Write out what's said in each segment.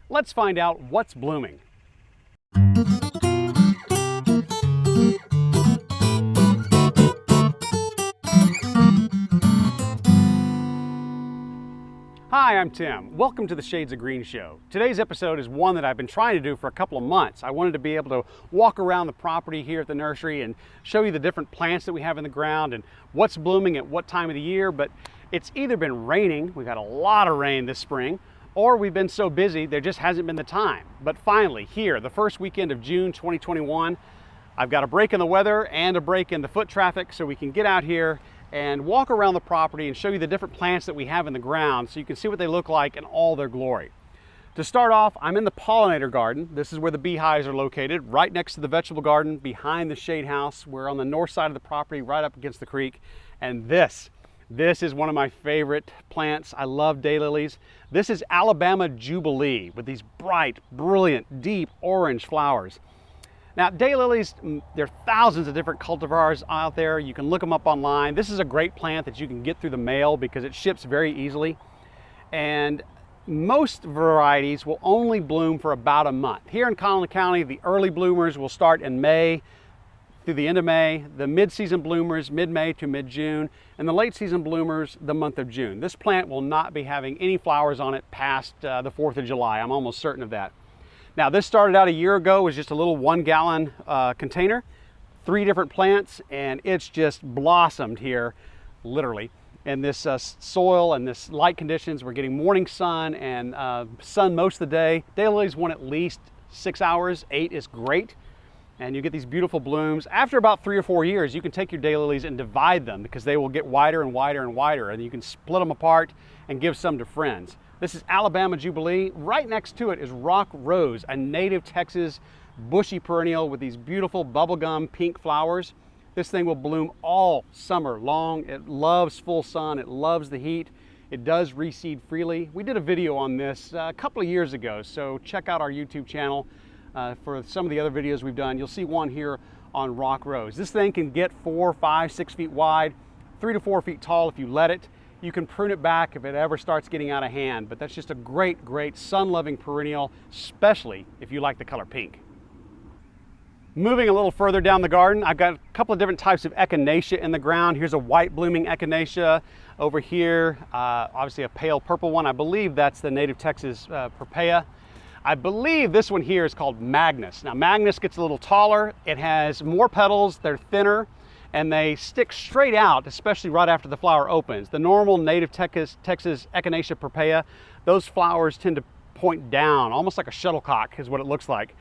Let's find out what's blooming. Hi, I'm Tim. Welcome to the Shades of Green Show. Today's episode is one that I've been trying to do for a couple of months. I wanted to be able to walk around the property here at the nursery and show you the different plants that we have in the ground and what's blooming at what time of the year, but it's either been raining, we've had a lot of rain this spring, or we've been so busy there just hasn't been the time. But finally, here, the first weekend of June 2021, I've got a break in the weather and a break in the foot traffic so we can get out here and walk around the property and show you the different plants that we have in the ground so you can see what they look like in all their glory. To start off, I'm in the pollinator garden. This is where the beehives are located, right next to the vegetable garden, behind the shade house. We're on the north side of the property, right up against the creek. And this is one of my favorite plants. I love daylilies. This is Alabama Jubilee with these bright, brilliant, deep orange flowers. Now, daylilies, there are thousands of different cultivars out there. You can look them up online. This is a great plant that you can get through the mail because it ships very easily. And most varieties will only bloom for about a month. Here in Collin County, the early bloomers will start in May through the end of May, the mid-season bloomers mid-May to mid-June, and the late-season bloomers the month of June. This plant will not be having any flowers on it past the 4th of July. I'm almost certain of that. Now, this started out a year ago, was just a little 1-gallon container, 3 different plants, and it's just blossomed here, literally. In this soil and this light conditions, we're getting morning sun and sun most of the day. Daylilies want at least 6 hours, 8 is great. And you get these beautiful blooms. After about 3 or 4 years, you can take your daylilies and divide them because they will get wider and wider and wider, and you can split them apart and give some to friends. This is Alabama Jubilee. Right next to it is Rock Rose, a native Texas bushy perennial with these beautiful bubblegum pink flowers. This thing will bloom all summer long. It loves full sun, it loves the heat. It does reseed freely. We did a video on this a couple of years ago, so check out our YouTube channel. For some of the other videos we've done, you'll see one here on Rock Rose. This thing can get 4, 5, 6 feet wide, 3 to 4 feet tall if you let it. You can prune it back if it ever starts getting out of hand, but that's just a great, great sun-loving perennial, especially if you like the color pink. Moving a little further down the garden, I've got a couple of different types of Echinacea in the ground. Here's a white blooming Echinacea. Over here, obviously a pale purple one. I believe that's the native Texas purpurea. I believe this one here is called Magnus. Now, Magnus gets a little taller. It has more petals, they're thinner, and they stick straight out, especially right after the flower opens. The normal native Texas Echinacea purpurea, those flowers tend to point down, almost like a shuttlecock is what it looks like.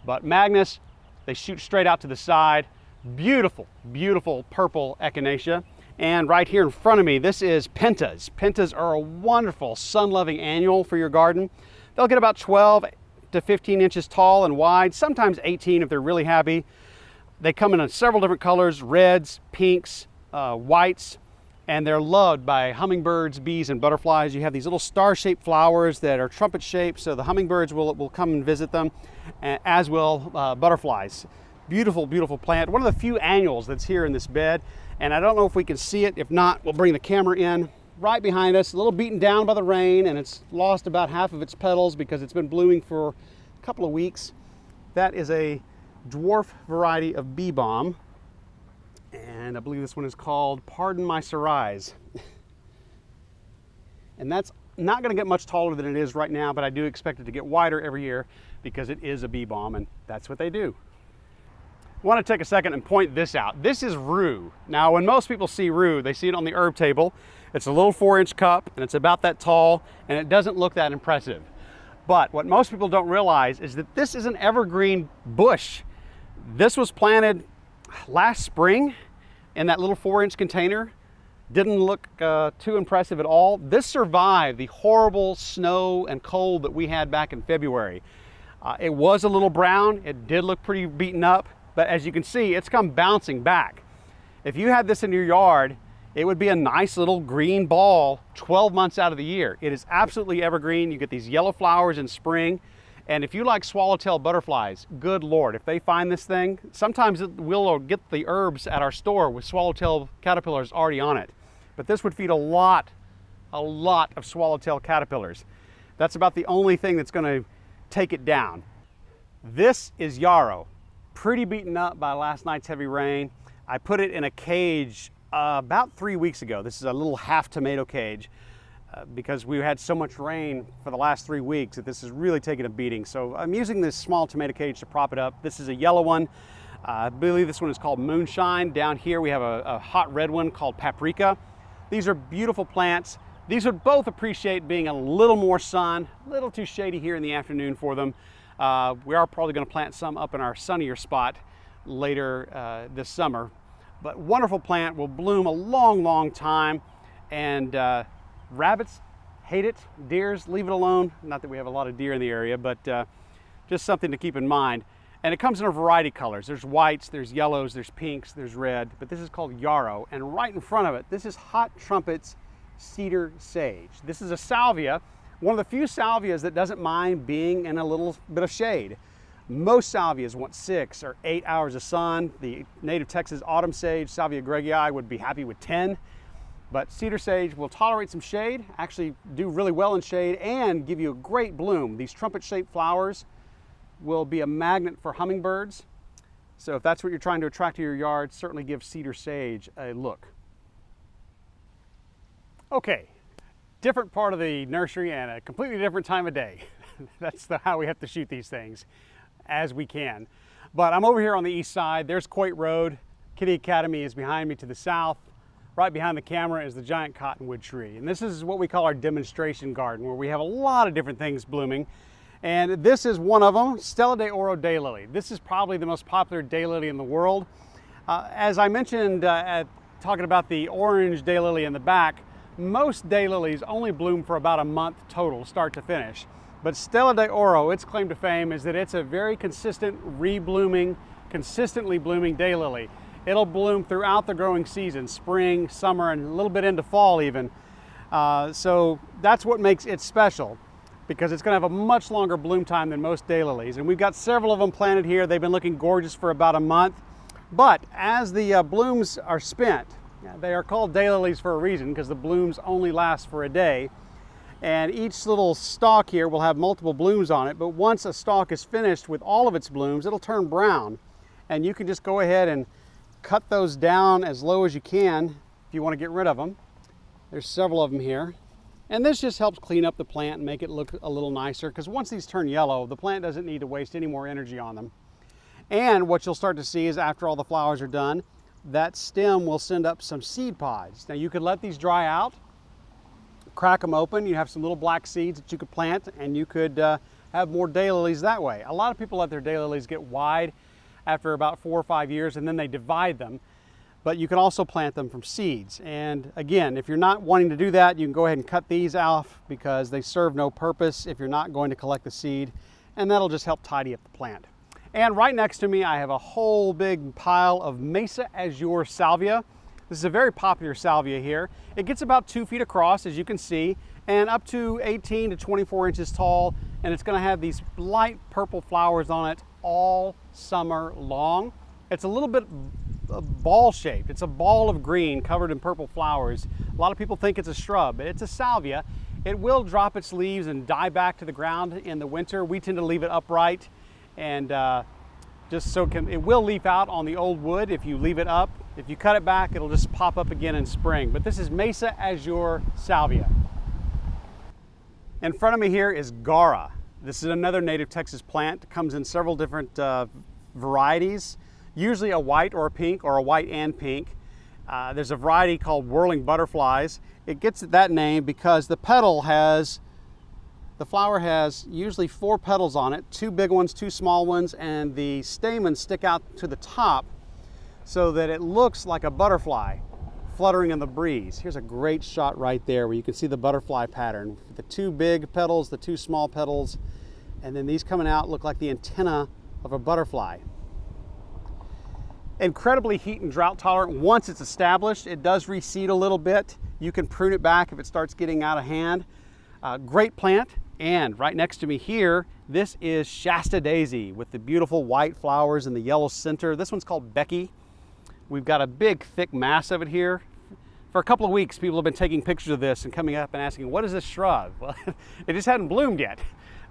But Magnus, they shoot straight out to the side. Beautiful, beautiful purple Echinacea. And right here in front of me, this is Pentas. Pentas are a wonderful sun-loving annual for your garden. They'll get about 12 to 15 inches tall and wide, sometimes 18 if they're really happy. They come in several different colors, reds, pinks, whites, and they're loved by hummingbirds, bees, and butterflies. You have these little star-shaped flowers that are trumpet-shaped, so the hummingbirds will come and visit them, as will butterflies. Beautiful, beautiful plant. One of the few annuals that's here in this bed, and I don't know if we can see it. If not, we'll bring the camera in. Right behind us, a little beaten down by the rain, and it's lost about half of its petals because it's been blooming for a couple of weeks. That is a dwarf variety of bee balm, and I believe this one is called Pardon My Cerise. And that's not going to get much taller than it is right now, but I do expect it to get wider every year because it is a bee balm, and that's what they do. I want to take a second and point this out. This is Rue. Now, when most people see Rue, they see it on the herb table. It's a little 4-inch cup, and it's about that tall, and it doesn't look that impressive. But what most people don't realize is that this is an evergreen bush. This was planted last spring in that little 4-inch container. Didn't look too impressive at all. This survived the horrible snow and cold that we had back in February. It was a little brown. It did look pretty beaten up, but as you can see, it's come bouncing back. If you had this in your yard, it would be a nice little green ball 12 months out of the year. It is absolutely evergreen. You get these yellow flowers in spring. And if you like swallowtail butterflies, good Lord, if they find this thing, sometimes we'll get the herbs at our store with swallowtail caterpillars already on it. But this would feed a lot of swallowtail caterpillars. That's about the only thing that's going to take it down. This is yarrow, pretty beaten up by last night's heavy rain. I put it in a cage about 3 weeks ago. This is a little half tomato cage because we had so much rain for the last 3 weeks that this is really taking a beating. So I'm using this small tomato cage to prop it up. This is a yellow one. I believe this one is called Moonshine. Down here we have a hot red one called Paprika. These are beautiful plants. These would both appreciate being a little more sun, a little too shady here in the afternoon for them. We are probably going to plant some up in our sunnier spot later this summer. But wonderful plant, will bloom a long, long time. And rabbits hate it, deers leave it alone. Not that we have a lot of deer in the area, but just something to keep in mind. And it comes in a variety of colors. There's whites, there's yellows, there's pinks, there's red, but this is called yarrow. And right in front of it, this is Hot Trumpet's cedar sage. This is a salvia, one of the few salvias that doesn't mind being in a little bit of shade. Most salvias want 6 or 8 hours of sun. The native Texas autumn sage, Salvia gregii, would be happy with 10. But cedar sage will tolerate some shade, actually do really well in shade, and give you a great bloom. These trumpet-shaped flowers will be a magnet for hummingbirds. So if that's what you're trying to attract to your yard, certainly give cedar sage a look. Okay, different part of the nursery and a completely different time of day. That's how we have to shoot these things as we can. But I'm over here on the east side. There's Coit Road. Kitty Academy is behind me to the south. Right behind the camera is the giant cottonwood tree. And this is what we call our demonstration garden, where we have a lot of different things blooming. And this is one of them, Stella de Oro daylily. This is probably the most popular daylily in the world. As I mentioned talking about the orange daylily in the back, most daylilies only bloom for about a month total, start to finish. But Stella de Oro, its claim to fame is that it's a very consistent, reblooming, consistently blooming daylily. It'll bloom throughout the growing season, spring, summer, and a little bit into fall even. So that's what makes it special, because it's going to have a much longer bloom time than most daylilies. And we've got several of them planted here. They've been looking gorgeous for about a month. But as the blooms are spent, they are called daylilies for a reason, because the blooms only last for a day. And each little stalk here will have multiple blooms on it, but once a stalk is finished with all of its blooms, it'll turn brown. And you can just go ahead and cut those down as low as you can if you want to get rid of them. There's several of them here. And this just helps clean up the plant and make it look a little nicer, because once these turn yellow, the plant doesn't need to waste any more energy on them. And what you'll start to see is after all the flowers are done, that stem will send up some seed pods. Now you could let these dry out, crack them open, you have some little black seeds that you could plant, and you could have more daylilies that way. A lot of people let their daylilies get wide after about 4 or 5 years, and then they divide them. But you can also plant them from seeds. And again, if you're not wanting to do that, you can go ahead and cut these off, because they serve no purpose if you're not going to collect the seed, and that'll just help tidy up the plant. And right next to me, I have a whole big pile of Mesa Azure Salvia. This is a very popular salvia here. It gets about 2 feet across, as you can see, and up to 18 to 24 inches tall. And it's going to have these light purple flowers on it all summer long. It's a little bit ball shaped. It's a ball of green covered in purple flowers. A lot of people think it's a shrub, but it's a salvia. It will drop its leaves and die back to the ground in the winter. We tend to leave it upright, and just so it will leaf out on the old wood if you leave it up. If you cut it back, it'll just pop up again in spring. But this is Mesa Azure Salvia. In front of me here is Gaura. This is another native Texas plant. It comes in several different varieties, usually a white or a pink, or a white and pink. There's a variety called Whirling Butterflies. It gets that name because the flower has usually 4 petals on it, 2 big ones, 2 small ones, and the stamens stick out to the top so that it looks like a butterfly fluttering in the breeze. Here's a great shot right there where you can see the butterfly pattern. The 2 big petals, the 2 small petals, and then these coming out look like the antenna of a butterfly. Incredibly heat and drought tolerant. Once it's established, it does reseed a little bit. You can prune it back if it starts getting out of hand. Great plant. And right next to me here, this is Shasta Daisy with the beautiful white flowers and the yellow center. This one's called Becky. We've got a big, thick mass of it here. For a couple of weeks, people have been taking pictures of this and coming up and asking, what is this shrub? Well, it just hadn't bloomed yet.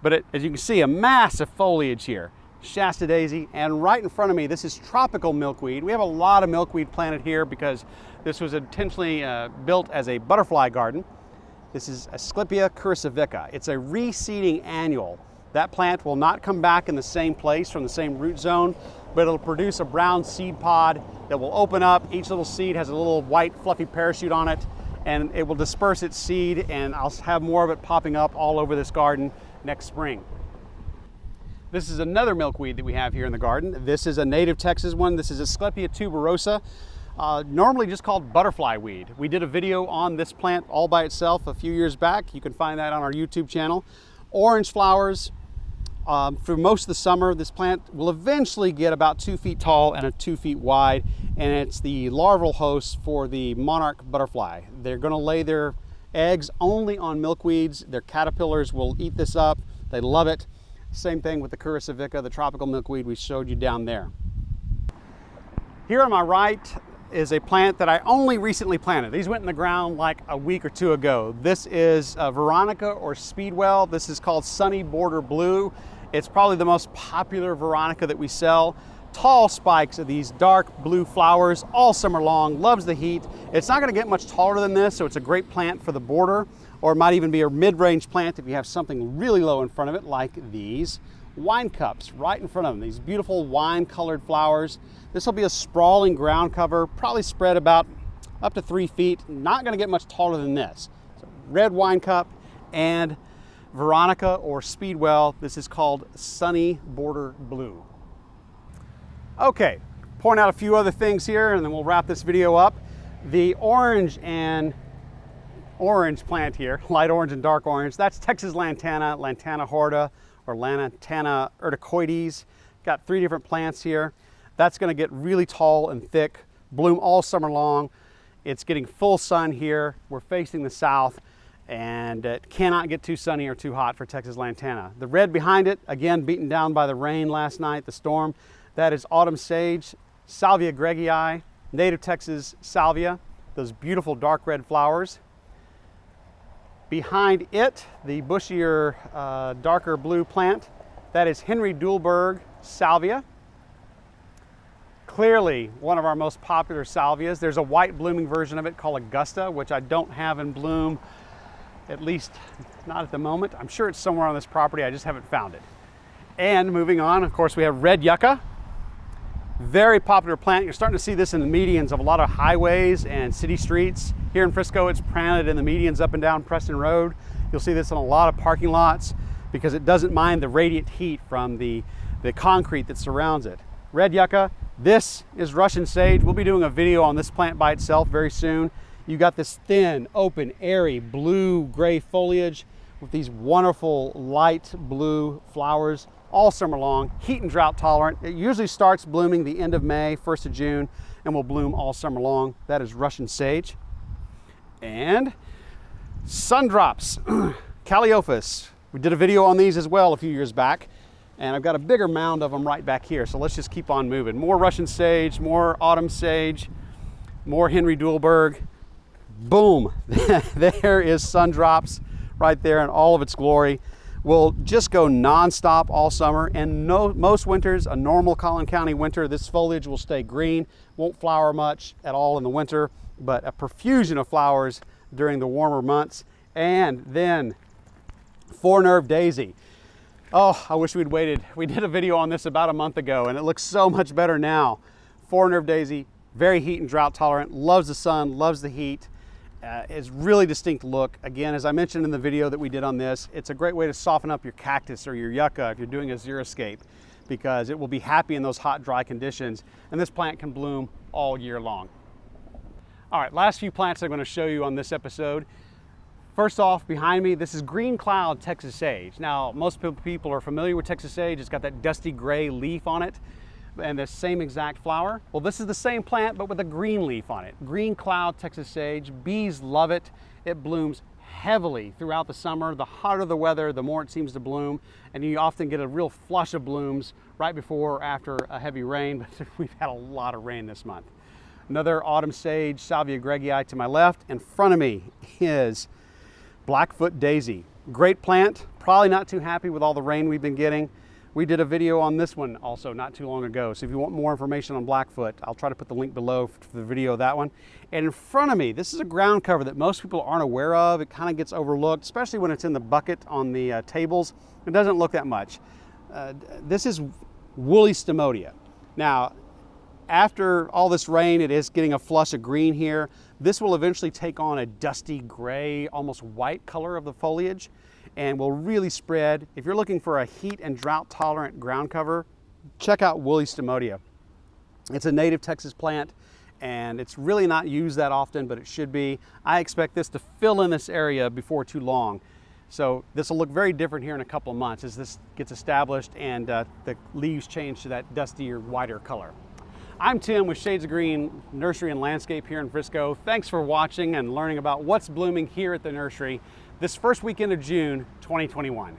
But as you can see, a massive foliage here. Shasta daisy, and right in front of me, this is tropical milkweed. We have a lot of milkweed planted here because this was intentionally built as a butterfly garden. This is Asclepia curasivica. It's a reseeding annual. That plant will not come back in the same place from the same root zone, but it'll produce a brown seed pod that will open up. Each little seed has a little white fluffy parachute on it, and it will disperse its seed, and I'll have more of it popping up all over this garden next spring. This is another milkweed that we have here in the garden. This is a native Texas one. This is Asclepia tuberosa, normally just called butterfly weed. We did a video on this plant all by itself a few years back. You can find that on our YouTube channel. Orange flowers. For most of the summer, this plant will eventually get about 2 feet tall and 2 feet wide, and it's the larval host for the monarch butterfly. They're going to lay their eggs only on milkweeds. Their caterpillars will eat this up. They love it. Same thing with the curasivica, the tropical milkweed we showed you down there. Here on my right is a plant that I only recently planted. These went in the ground like a week or two ago. This is Veronica or Speedwell. This is called Sunny Border Blue. It's probably the most popular Veronica that we sell. Tall spikes of these dark blue flowers all summer long, loves the heat. It's not gonna get much taller than this, so it's a great plant for the border, or it might even be a mid-range plant if you have something really low in front of it, like these wine cups right in front of them. These beautiful wine-colored flowers. This will be a sprawling ground cover, probably spread about up to 3 feet. Not gonna get much taller than this. So red wine cup and Veronica or Speedwell. This is called Sunny Border Blue. Okay, point out a few other things here and then we'll wrap this video up. The orange plant here, light orange and dark orange, that's Texas Lantana, Lantana horta, or Lantana urticoides. Got 3 different plants here. That's gonna get really tall and thick, bloom all summer long. It's getting full sun here. We're facing the south, and it cannot get too sunny or too hot for Texas Lantana. The red behind it, again, beaten down by the rain last night, the storm, that is autumn sage, Salvia gregii, native Texas salvia, those beautiful dark red flowers. Behind it, the bushier, darker blue plant, that is Henry Dulberg salvia. Clearly one of our most popular salvias. There's a white blooming version of it called Augusta, which I don't have in bloom, at least not at the moment. I'm sure it's somewhere on this property, I just haven't found it. And moving on, of course, we have red yucca. Very popular plant. You're starting to see this in the medians of a lot of highways and city streets. Here in Frisco, it's planted in the medians up and down Preston Road. You'll see this in a lot of parking lots because it doesn't mind the radiant heat from the concrete that surrounds it. Red yucca. This is Russian sage. We'll be doing a video on this plant by itself very soon. You got this thin, open, airy, blue-gray foliage with these wonderful light blue flowers all summer long, heat and drought tolerant. It usually starts blooming the end of May, 1st of June, and will bloom all summer long. That is Russian sage. And Drops Calylophus. We did a video on these as well a few years back, and I've got a bigger mound of them right back here, so let's just keep on moving. More Russian sage, more autumn sage, more Henry Dulberg. Boom, there is Drops right there in all of its glory. Will just go nonstop all summer, and most winters, a normal Collin County winter, this foliage will stay green, won't flower much at all in the winter, but a profusion of flowers during the warmer months. And then 4-nerve daisy. Oh, I wish we'd waited. We did a video on this about a month ago and it looks so much better now. 4-nerve daisy, very heat and drought tolerant, loves the sun, loves the heat. It's really distinct look. Again, as I mentioned in the video that we did on this, it's a great way to soften up your cactus or your yucca if you're doing a xeriscape, because it will be happy in those hot, dry conditions, and this plant can bloom all year long. All right, last few plants I'm going to show you on this episode. First off, behind me, this is Green Cloud Texas Sage. Now, most people are familiar with Texas Sage. It's got that dusty gray leaf on it and the same exact flower. Well, this is the same plant, but with a green leaf on it. Green Cloud Texas Sage. Bees love it. It blooms heavily throughout the summer. The hotter the weather, the more it seems to bloom, and you often get a real flush of blooms right before or after a heavy rain, but we've had a lot of rain this month. Another autumn sage, Salvia gregii to my left. In front of me is Blackfoot daisy. Great plant, Probably not too happy with all the rain we've been getting. We did a video on this one also not too long ago. So if you want more information on Blackfoot, I'll try to put the link below for the video of that one. And in front of me, this is a ground cover that most people aren't aware of. It kind of gets overlooked, especially when it's in the bucket on the tables. It doesn't look that much. This is woolly Stemodia. Now, after all this rain, it is getting a flush of green here. This will eventually take on a dusty gray, almost white color of the foliage, and will really spread. If you're looking for a heat and drought tolerant ground cover, check out woolly Stemodia. It's a native Texas plant, and it's really not used that often, but it should be. I expect this to fill in this area before too long. So this will look very different here in a couple of months as this gets established and the leaves change to that dustier, whiter color. I'm Tim with Shades of Green Nursery and Landscape here in Frisco. Thanks for watching and learning about what's blooming here at the nursery this first weekend of June 2021.